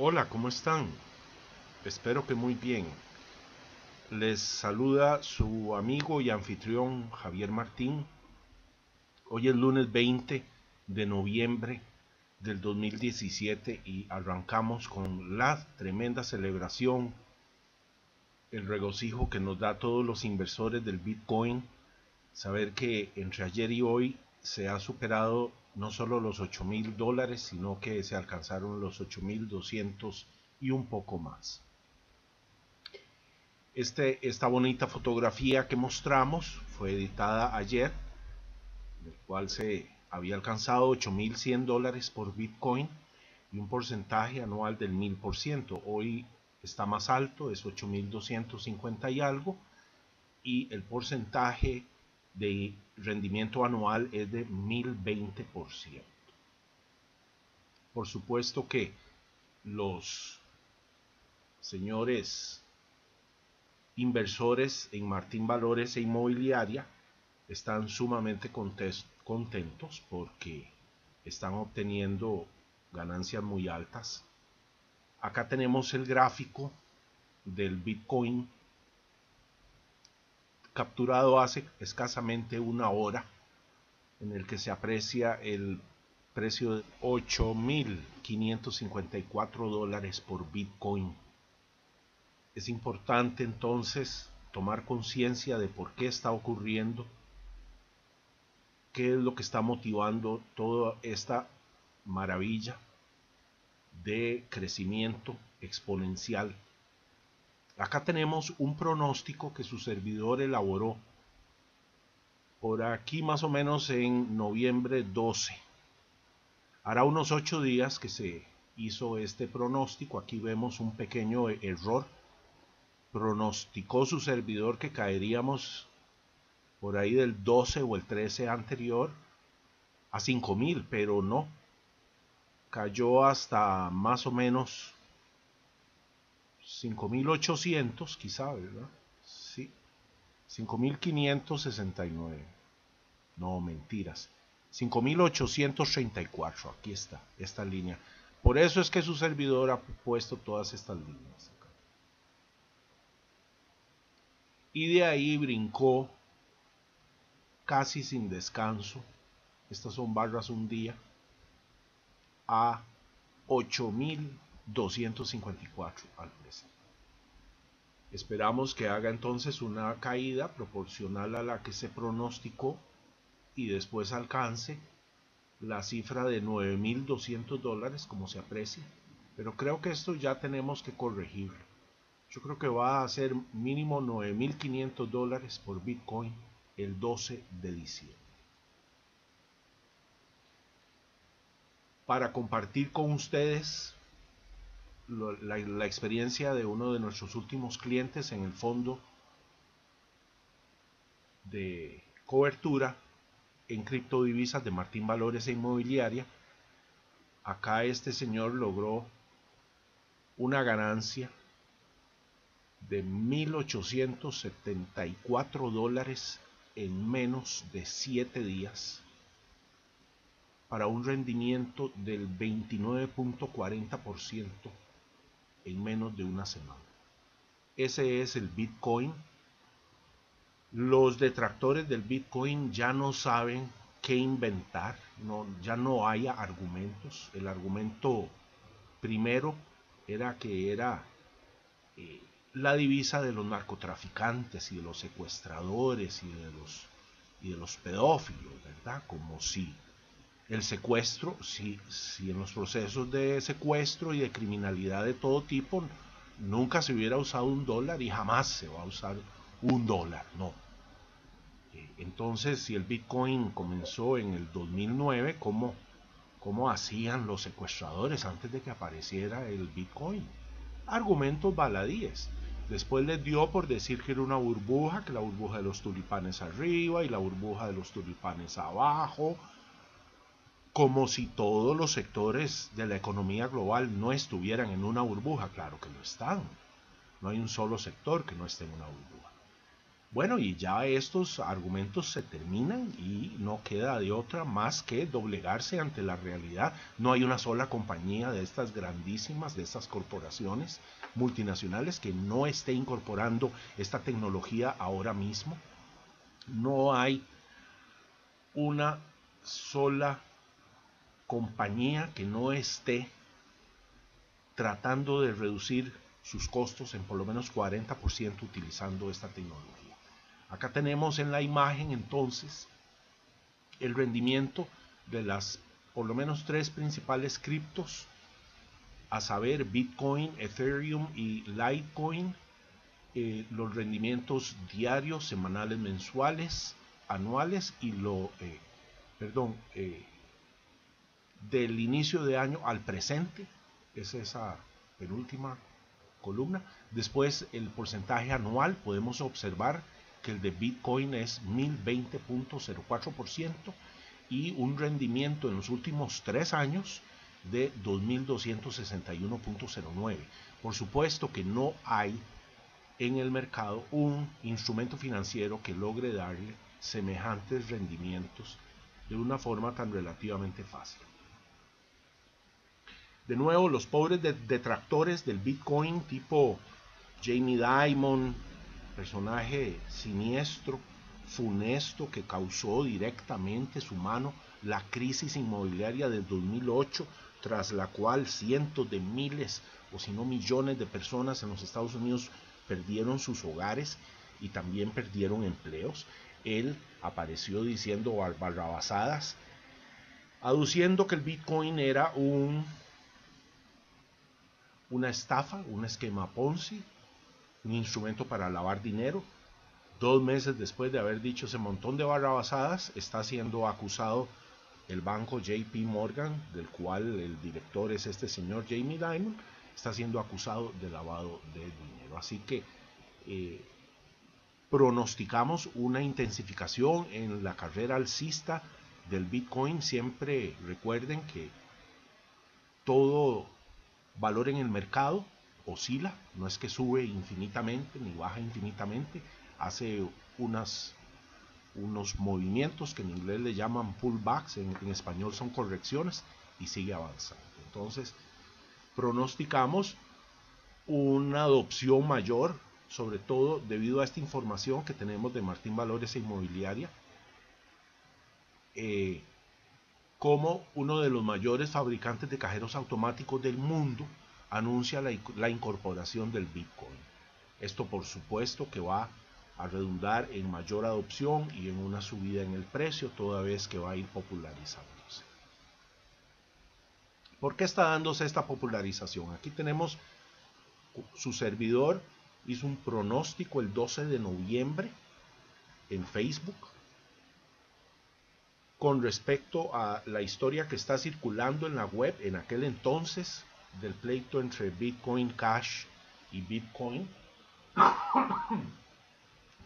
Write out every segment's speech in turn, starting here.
Hola, ¿cómo están? Espero que muy bien. Les saluda su amigo y anfitrión Javier Martín. Hoy es lunes 20 de noviembre del 2017 y arrancamos con la tremenda celebración, el regocijo que nos da a todos los inversores del Bitcoin, saber que entre ayer y hoy se ha superado no solo los $8,000, sino que se alcanzaron los 8,200 y un poco más. Esta bonita fotografía que mostramos fue editada ayer, en el cual se había alcanzado $8,100 por Bitcoin y un porcentaje anual del 1000%. Hoy está más alto, es 8,250 y algo, y el porcentaje de rendimiento anual es de 1020%. Por supuesto que los señores inversores en Martín Valores e Inmobiliaria están sumamente contentos porque están obteniendo ganancias muy altas. Acá tenemos el gráfico del Bitcoin capturado hace escasamente una hora, en el que se aprecia el precio de $8,554 por Bitcoin. Es importante entonces tomar conciencia de por qué está ocurriendo, qué es lo que está motivando toda esta maravilla de crecimiento exponencial. Acá tenemos un pronóstico que su servidor elaboró por aquí más o menos en noviembre 12. Hará unos 8 días que se hizo este pronóstico. Aquí vemos un pequeño error. Pronosticó su servidor que caeríamos por ahí del 12 o el 13 anterior a 5,000, pero no. Cayó hasta más o menos 5,800 quizá, ¿verdad? Sí, 5,569. No, mentiras. 5,834. Aquí está, esta línea. Por eso es que su servidor ha puesto todas estas líneas acá. Y de ahí brincó casi sin descanso. Estas son barras un día a 8,254 al precio. Esperamos que haga entonces una caída proporcional a la que se pronosticó y después alcance la cifra de $9,200 como se aprecia, pero creo que esto ya tenemos que corregirlo. Yo creo que va a ser mínimo $9,500 por Bitcoin el 12 de diciembre. Para compartir con ustedes la experiencia de uno de nuestros últimos clientes en el fondo de cobertura en criptodivisas de Martín Valores e Inmobiliaria. Acá este señor logró una ganancia de $1,874 en menos de 7 días para un rendimiento del 29.40% en menos de una semana. Ese es el Bitcoin. Los detractores del Bitcoin ya no saben qué inventar, ya no hay argumentos. El argumento primero era que era la divisa de los narcotraficantes y de los secuestradores y de los pedófilos, ¿verdad? Como si el secuestro, si en los procesos de secuestro y de criminalidad de todo tipo nunca se hubiera usado un dólar y jamás se va a usar un dólar, no. Entonces, si el Bitcoin comenzó en el 2009, ¿cómo hacían los secuestradores antes de que apareciera el Bitcoin? Argumentos baladíes. Después les dio por decir que era una burbuja, que la burbuja de los tulipanes arriba y la burbuja de los tulipanes abajo, como si todos los sectores de la economía global no estuvieran en una burbuja. Claro que lo están. No hay un solo sector que no esté en una burbuja. Bueno, y ya estos argumentos se terminan y no queda de otra más que doblegarse ante la realidad. No hay una sola compañía de estas grandísimas, de estas corporaciones multinacionales que no esté incorporando esta tecnología ahora mismo. No hay una sola compañía que no esté tratando de reducir sus costos en por lo menos 40% utilizando esta tecnología. Acá tenemos en la imagen entonces el rendimiento de las por lo menos tres principales criptos, a saber Bitcoin, Ethereum y Litecoin, los rendimientos diarios, semanales, mensuales, anuales y del inicio de año al presente, es esa penúltima columna. Después el porcentaje anual, podemos observar que el de Bitcoin es 1020.04% y un rendimiento en los últimos 3 años de 2261.09. Por supuesto que no hay en el mercado un instrumento financiero que logre darle semejantes rendimientos de una forma tan relativamente fácil. De nuevo, los pobres detractores del Bitcoin tipo Jamie Dimon, personaje siniestro, funesto, que causó directamente su mano la crisis inmobiliaria del 2008, tras la cual cientos de miles o si no millones de personas en los Estados Unidos perdieron sus hogares y también perdieron empleos. Él apareció diciendo barrabasadas, aduciendo que el Bitcoin era una estafa, un esquema Ponzi, un instrumento para lavar dinero. 2 meses después de haber dicho ese montón de barrabasadas, está siendo acusado el banco JP Morgan, del cual el director es este señor Jamie Dimon, está siendo acusado de lavado de dinero. Así que pronosticamos una intensificación en la carrera alcista del Bitcoin. Siempre recuerden que todo valor en el mercado oscila, no es que sube infinitamente ni baja infinitamente, hace unos movimientos que en inglés le llaman pullbacks, en español son correcciones, y sigue avanzando. Entonces pronosticamos una adopción mayor, sobre todo debido a esta información que tenemos de Martín Valores e Inmobiliaria, como uno de los mayores fabricantes de cajeros automáticos del mundo anuncia la incorporación del Bitcoin. Esto por supuesto que va a redundar en mayor adopción y en una subida en el precio, toda vez que va a ir popularizándose. ¿Por qué está dándose esta popularización? Aquí tenemos su servidor, hizo un pronóstico el 12 de noviembre en Facebook con respecto a la historia que está circulando en la web en aquel entonces del pleito entre Bitcoin Cash y Bitcoin.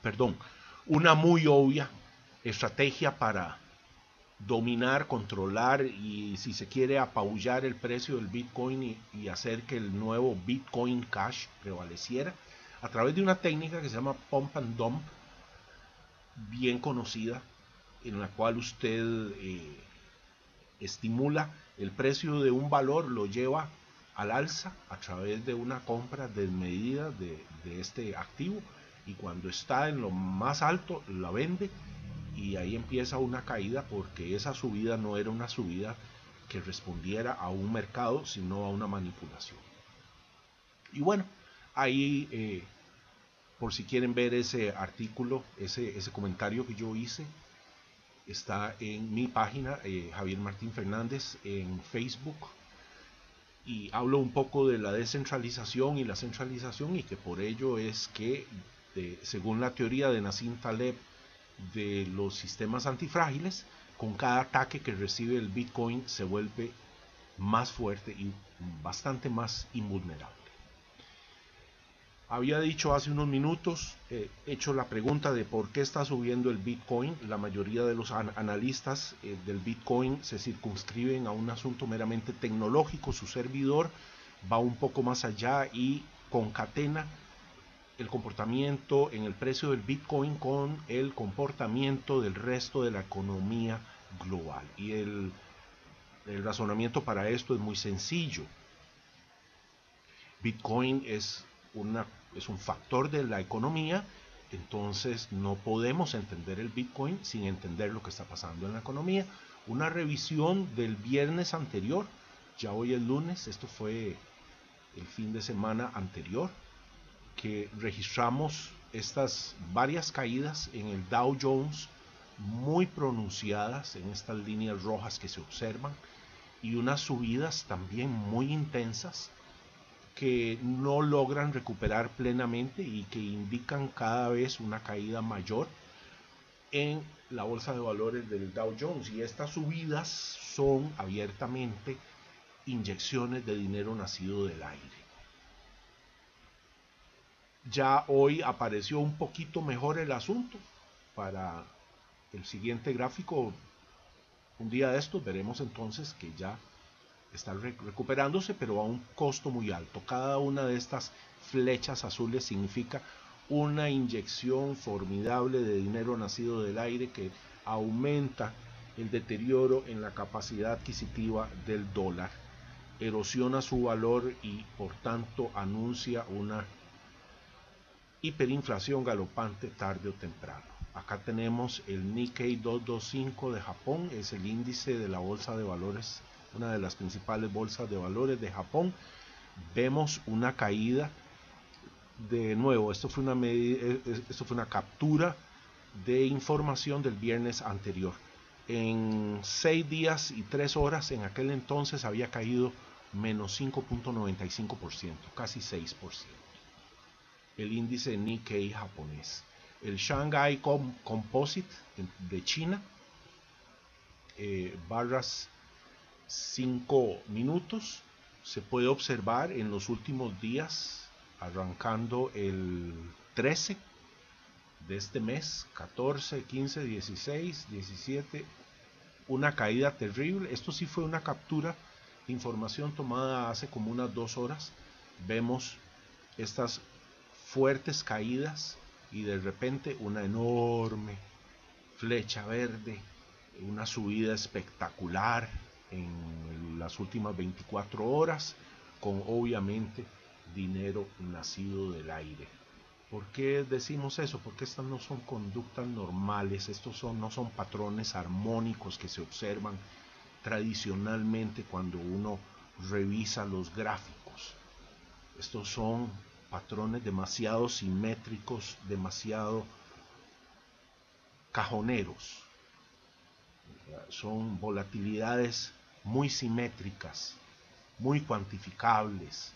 Perdón, una muy obvia estrategia para dominar, controlar y, si se quiere, apabullar el precio del Bitcoin y hacer que el nuevo Bitcoin Cash prevaleciera a través de una técnica que se llama Pump and Dump, bien conocida, en la cual usted estimula el precio de un valor, lo lleva al alza a través de una compra desmedida de este activo, y cuando está en lo más alto la vende, y ahí empieza una caída, porque esa subida no era una subida que respondiera a un mercado, sino a una manipulación. Y bueno, ahí por si quieren ver ese artículo, ese comentario que yo hice, está en mi página, Javier Martín Fernández, en Facebook, y hablo un poco de la descentralización y la centralización, y que por ello es que, según la teoría de Nassim Taleb de los sistemas antifrágiles, con cada ataque que recibe el Bitcoin se vuelve más fuerte y bastante más invulnerable. Había dicho hace unos minutos, hecho la pregunta de por qué está subiendo el Bitcoin. La mayoría de los analistas del Bitcoin se circunscriben a un asunto meramente tecnológico. Su servidor va un poco más allá y concatena el comportamiento en el precio del Bitcoin con el comportamiento del resto de la economía global. Y el razonamiento para esto es muy sencillo. Bitcoin es un factor de la economía, entonces no podemos entender el Bitcoin sin entender lo que está pasando en la economía. Una revisión del viernes anterior, ya hoy es lunes, esto fue el fin de semana anterior, que registramos estas varias caídas en el Dow Jones muy pronunciadas en estas líneas rojas que se observan, y unas subidas también muy intensas que no logran recuperar plenamente y que indican cada vez una caída mayor en la bolsa de valores del Dow Jones. Y estas subidas son abiertamente inyecciones de dinero nacido del aire. Ya hoy apareció un poquito mejor el asunto. Para el siguiente gráfico, un día de estos, veremos entonces que ya está recuperándose, pero a un costo muy alto. Cada una de estas flechas azules significa una inyección formidable de dinero nacido del aire que aumenta el deterioro en la capacidad adquisitiva del dólar, erosiona su valor y por tanto anuncia una hiperinflación galopante tarde o temprano. Acá tenemos el Nikkei 225 de Japón, es el índice de la bolsa de valores, una de las principales bolsas de valores de Japón. Vemos una caída. De nuevo, esto fue una captura de información del viernes anterior. En 6 días y 3 horas en aquel entonces había caído menos 5.95%, casi 6%. El índice Nikkei japonés. El Shanghai Composite de China, barras 5 minutos, se puede observar en los últimos días, arrancando el 13 de este mes, 14, 15, 16, 17, una caída terrible. Esto sí fue una captura de información tomada hace como unas 2 horas. Vemos estas fuertes caídas y de repente una enorme flecha verde, una subida espectacular en las últimas 24 horas, con obviamente dinero nacido del aire. ¿Por qué decimos eso? Porque estas no son conductas normales, estos no son patrones armónicos que se observan tradicionalmente cuando uno revisa los gráficos. Estos son patrones demasiado simétricos, demasiado cajoneros. Son volatilidades muy simétricas, muy cuantificables.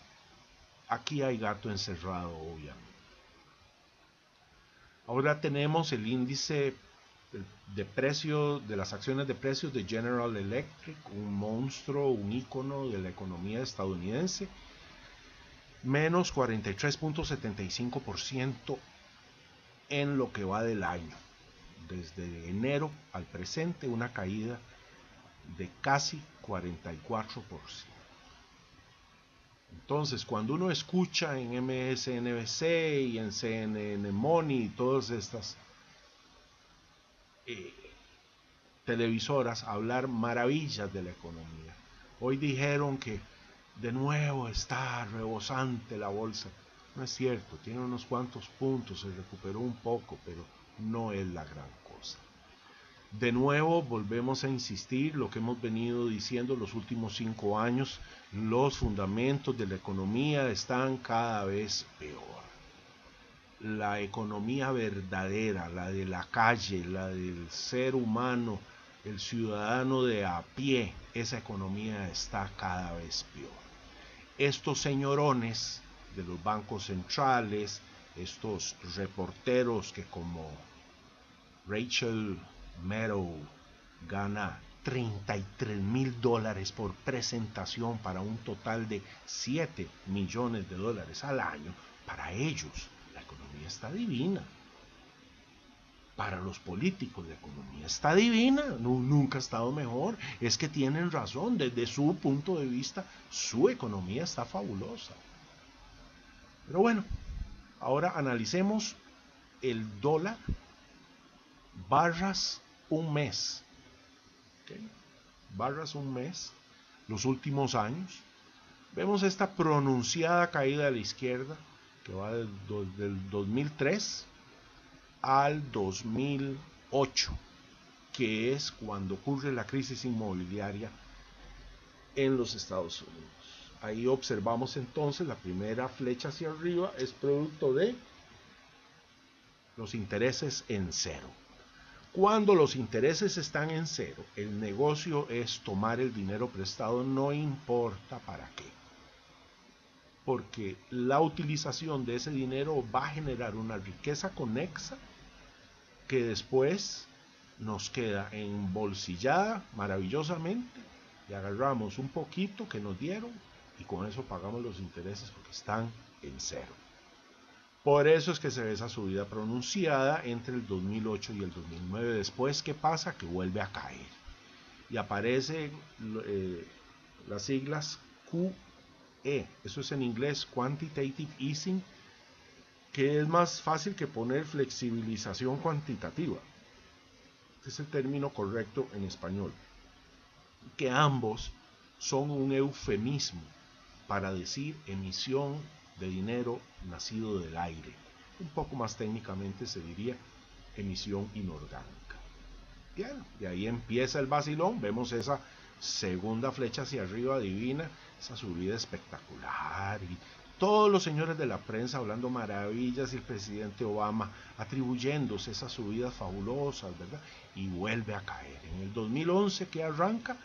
Aquí hay gato encerrado, obviamente. Ahora tenemos el índice de precios de las acciones de precios de General Electric, un monstruo, un ícono de la economía estadounidense, menos 43.75% en lo que va del año. Desde enero al presente, una caída de casi 44%. Entonces, cuando uno escucha en MSNBC y en CNN Money y todas estas televisoras hablar maravillas de la economía, hoy dijeron que de nuevo está rebosante la bolsa. No es cierto, tiene unos cuantos puntos, se recuperó un poco, pero no es la gran cosa. De nuevo volvemos a insistir lo que hemos venido diciendo los últimos 5 años, los fundamentos de la economía están cada vez peor. La economía verdadera, la de la calle, la del ser humano, el ciudadano de a pie, esa economía está cada vez peor. Estos señorones de los bancos centrales, estos reporteros que como Rachel Maddow gana $33,000 por presentación para un total de $7 millones al año, para ellos la economía está divina. Para los políticos la economía está divina, nunca ha estado mejor. Es que tienen razón, desde su punto de vista su economía está fabulosa. Pero bueno, Ahora analicemos el dólar barras un mes, ¿okay? Barras un mes, los últimos años. Vemos esta pronunciada caída a la izquierda que va del 2003 al 2008, que es cuando ocurre la crisis inmobiliaria en los Estados Unidos. Ahí observamos entonces la primera flecha hacia arriba es producto de los intereses en cero. Cuando los intereses están en cero, el negocio es tomar el dinero prestado, no importa para qué. Porque la utilización de ese dinero va a generar una riqueza conexa que después nos queda embolsillada maravillosamente y agarramos un poquito que nos dieron y con eso pagamos los intereses porque están en cero. Por eso es que se ve esa subida pronunciada entre el 2008 y el 2009. Después, ¿qué pasa? Que vuelve a caer. Y aparecen las siglas QE. Eso es en inglés, Quantitative Easing, que es más fácil que poner flexibilización cuantitativa. Este es el término correcto en español. Que ambos son un eufemismo para decir emisión de dinero nacido del aire. Un poco más técnicamente se diría emisión inorgánica. Bien, y ahí empieza el vacilón. Vemos esa segunda flecha hacia arriba divina, esa subida espectacular y todos los señores de la prensa hablando maravillas y el presidente Obama atribuyéndose esas subidas fabulosas, ¿verdad? Y vuelve a caer. En el 2011 que arranca,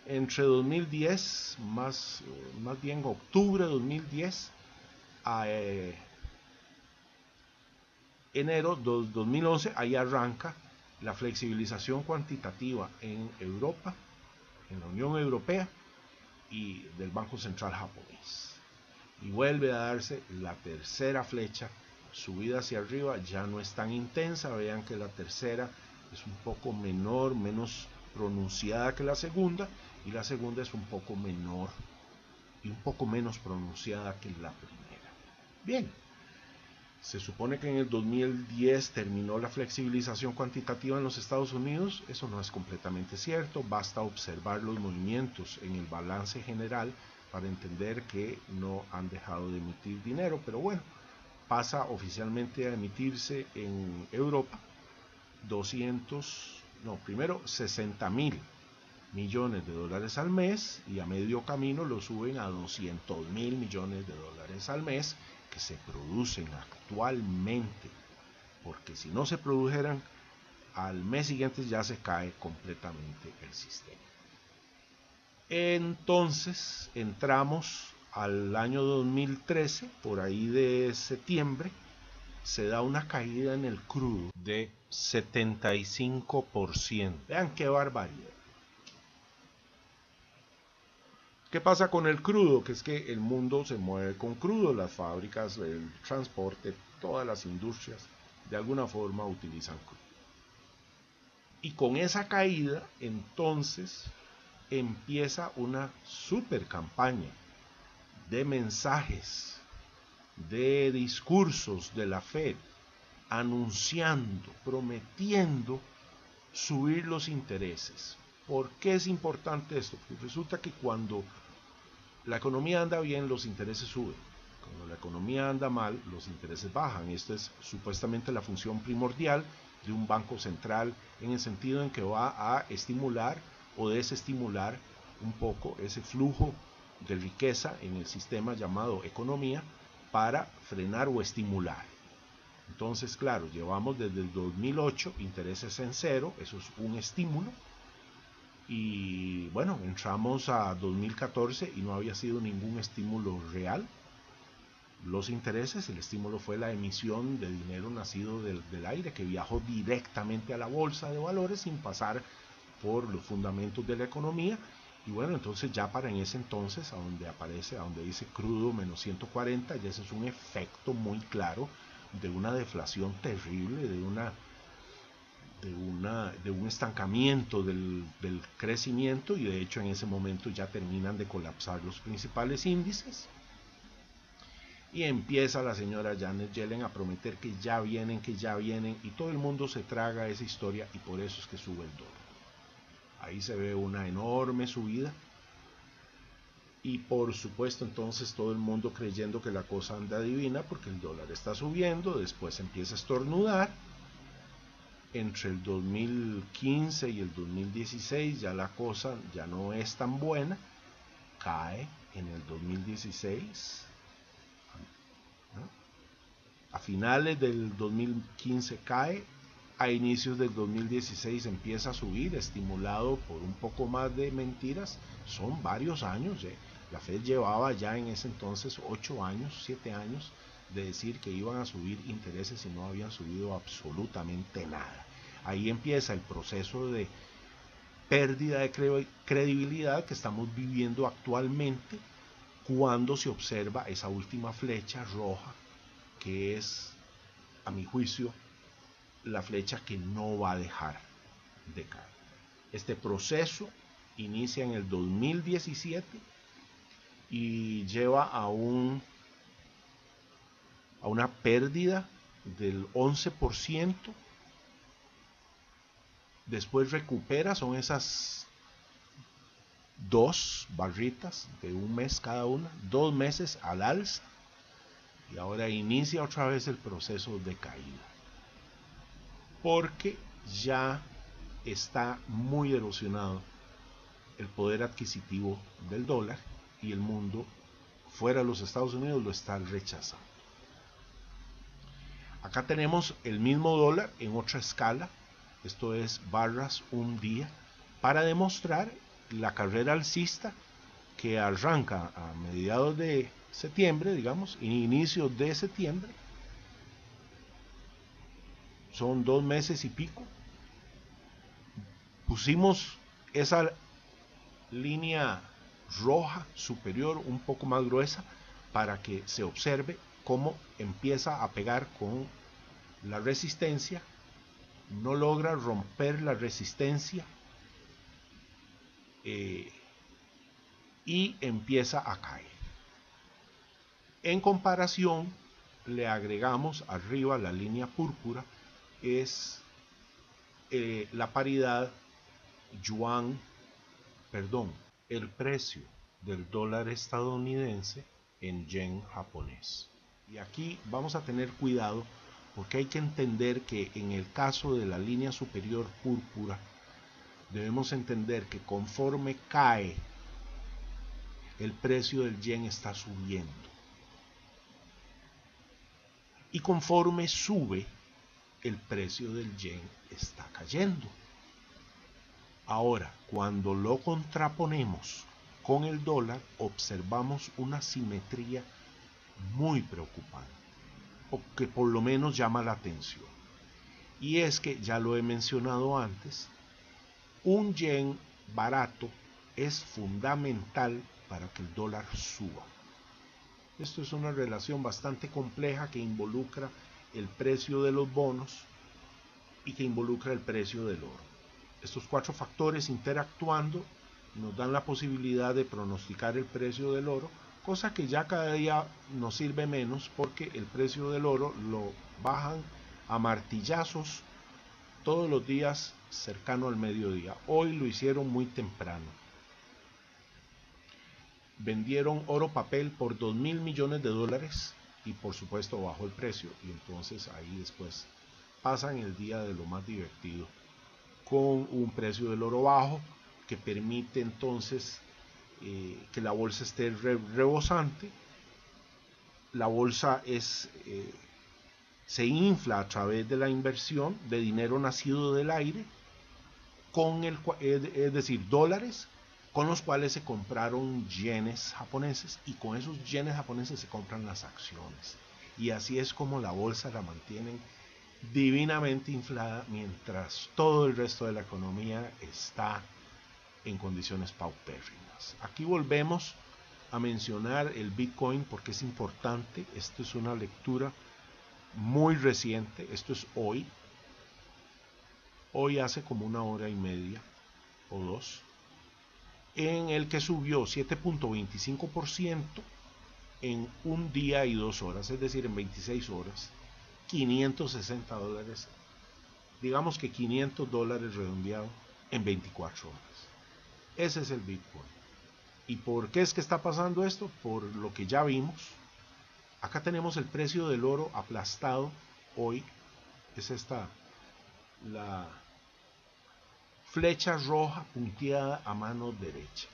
entre 2010, más bien octubre de 2010 a enero de 2011, ahí arranca la flexibilización cuantitativa en Europa, en la Unión Europea y del Banco Central japonés. Y vuelve a darse la tercera flecha, subida hacia arriba, ya no es tan intensa. Vean que la tercera es un poco menor, menos pronunciada que la segunda, y la segunda es un poco menor y un poco menos pronunciada que la primera. Bien, se supone que en el 2010 terminó la flexibilización cuantitativa en los Estados Unidos. Eso no es completamente cierto, basta observar los movimientos en el balance general para entender que no han dejado de emitir dinero, pero bueno, pasa oficialmente a emitirse en Europa 60.000 millones de dólares al mes, y a medio camino lo suben a 200.000 millones de dólares al mes que se producen actualmente, porque si no se produjeran al mes siguiente ya se cae completamente el sistema. Entonces entramos al año 2013, por ahí de septiembre, se da una caída en el crudo de 75%. Vean qué barbaridad. ¿Qué pasa con el crudo? Que es que el mundo se mueve con crudo, las fábricas, el transporte, todas las industrias de alguna forma utilizan crudo. Y con esa caída, entonces, empieza una super campaña de mensajes, de discursos de la Fed, anunciando, prometiendo subir los intereses. ¿Por qué es importante esto? Porque resulta que cuando la economía anda bien, los intereses suben. Cuando la economía anda mal, los intereses bajan. Esta es supuestamente la función primordial de un banco central, en el sentido en que va a estimular o desestimular un poco ese flujo de riqueza en el sistema llamado economía para frenar o estimular. Entonces, claro, llevamos desde el 2008 intereses en cero, eso es un estímulo. Y bueno, entramos a 2014 y no había sido ningún estímulo real. Los intereses, el estímulo fue la emisión de dinero nacido del aire, que viajó directamente a la bolsa de valores sin pasar por los fundamentos de la economía. Y bueno, entonces ya para en ese entonces, a donde aparece, a donde dice crudo menos 140, ya ese es un efecto muy claro de una deflación terrible, de un estancamiento del crecimiento, y de hecho en ese momento ya terminan de colapsar los principales índices. Y empieza la señora Janet Yellen a prometer que ya vienen, y todo el mundo se traga esa historia y por eso es que sube el dólar. Ahí se ve una enorme subida y por supuesto entonces todo el mundo creyendo que la cosa anda divina porque el dólar está subiendo, después empieza a estornudar. Entre el 2015 y el 2016 ya la cosa ya no es tan buena, cae en el 2016, ¿no? A finales del 2015 cae, a inicios del 2016 empieza a subir, estimulado por un poco más de mentiras. Son varios años, la Fed llevaba ya en ese entonces 8 años, 7 años de decir que iban a subir intereses y no habían subido absolutamente nada. Ahí empieza el proceso de pérdida de credibilidad que estamos viviendo actualmente cuando se observa esa última flecha roja, que es, a mi juicio, la flecha que no va a dejar de caer. Este proceso inicia en el 2017 y lleva a una pérdida del 11%. Después recupera, son esas 2 barritas de un mes cada una, 2 meses al alza, y ahora inicia otra vez el proceso de caída, porque ya está muy erosionado el poder adquisitivo del dólar y el mundo fuera de los Estados Unidos lo está rechazando. Acá tenemos el mismo dólar en otra escala, esto es barras un día, para demostrar la carrera alcista que arranca a mediados de septiembre, digamos, inicios de septiembre, son 2 meses y pico. Pusimos esa línea roja superior un poco más gruesa para que se observe cómo empieza a pegar con la resistencia, no logra romper la resistencia y empieza a caer. En comparación, le agregamos arriba la línea púrpura, es la paridad yuan, el precio del dólar estadounidense en yen japonés. Y aquí vamos a tener cuidado porque hay que entender que en el caso de la línea superior púrpura debemos entender que conforme cae el precio del yen está subiendo y conforme sube el precio del yen está cayendo. Ahora, cuando lo contraponemos con el dólar, observamos una simetría muy preocupante, o que por lo menos llama la atención. Y es que, ya lo he mencionado antes, un yen barato es fundamental para que el dólar suba. Esto es una relación bastante compleja que involucra el precio de los bonos y que involucra el precio del oro. Estos 4 factores interactuando nos dan la posibilidad de pronosticar el precio del oro, cosa que ya cada día nos sirve menos porque el precio del oro lo bajan a martillazos todos los días cercano al mediodía. Hoy lo hicieron muy temprano. Vendieron oro papel por $2.000 millones y por supuesto bajó el precio, y entonces ahí después pasan el día de lo más divertido con un precio del oro bajo que permite entonces que la bolsa esté rebosante. La bolsa se infla a través de la inversión de dinero nacido del aire, es decir, dólares con los cuales se compraron yenes japoneses, y con esos yenes japoneses se compran las acciones, y así es como la bolsa la mantienen divinamente inflada mientras todo el resto de la economía está en condiciones paupérrimas. Aquí volvemos a mencionar el Bitcoin porque es importante. Esto es una lectura muy reciente, esto es hoy hace como 1 hora y media o 2, en el que subió 7.25% en un día y 2 horas, es decir, en 26 horas, $560, digamos que $500 redondeado en 24 horas. Ese es el Bitcoin. ¿Y por qué es que está pasando esto? Por lo que ya vimos. Acá tenemos el precio del oro aplastado hoy. Es esta la flecha roja punteada a mano derecha.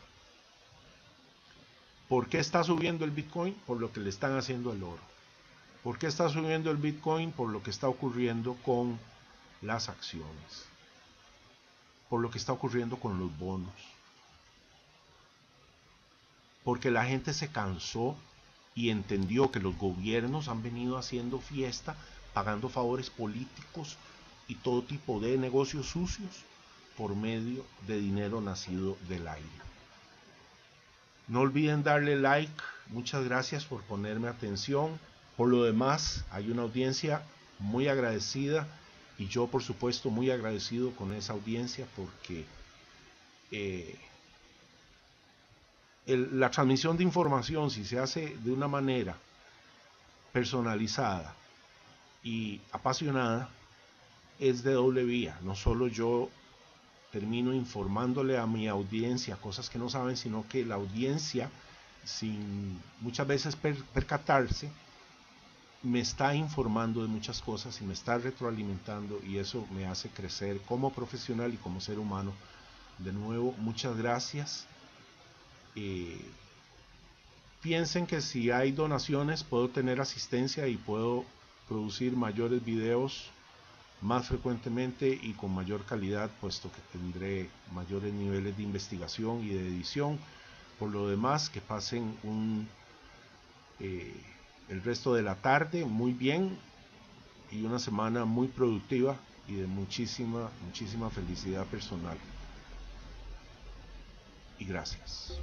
¿Por qué está subiendo el Bitcoin? Por lo que le están haciendo al oro. ¿Por qué está subiendo el Bitcoin? Por lo que está ocurriendo con las acciones. Por lo que está ocurriendo con los bonos. Porque la gente se cansó y entendió que los gobiernos han venido haciendo fiesta, pagando favores políticos y todo tipo de negocios sucios por medio de dinero nacido del aire. No olviden darle like, muchas gracias por ponerme atención. Por lo demás, hay una audiencia muy agradecida y yo por supuesto muy agradecido con esa audiencia porque la transmisión de información, si se hace de una manera personalizada y apasionada, es de doble vía. No solo yo termino informándole a mi audiencia cosas que no saben, sino que la audiencia, sin muchas veces percatarse, me está informando de muchas cosas y me está retroalimentando, y eso me hace crecer como profesional y como ser humano. De nuevo, muchas gracias. Piensen que si hay donaciones puedo tener asistencia y puedo producir mayores videos más frecuentemente y con mayor calidad, puesto que tendré mayores niveles de investigación y de edición. Por lo demás, que pasen el resto de la tarde muy bien y una semana muy productiva y de muchísima felicidad personal. Y gracias.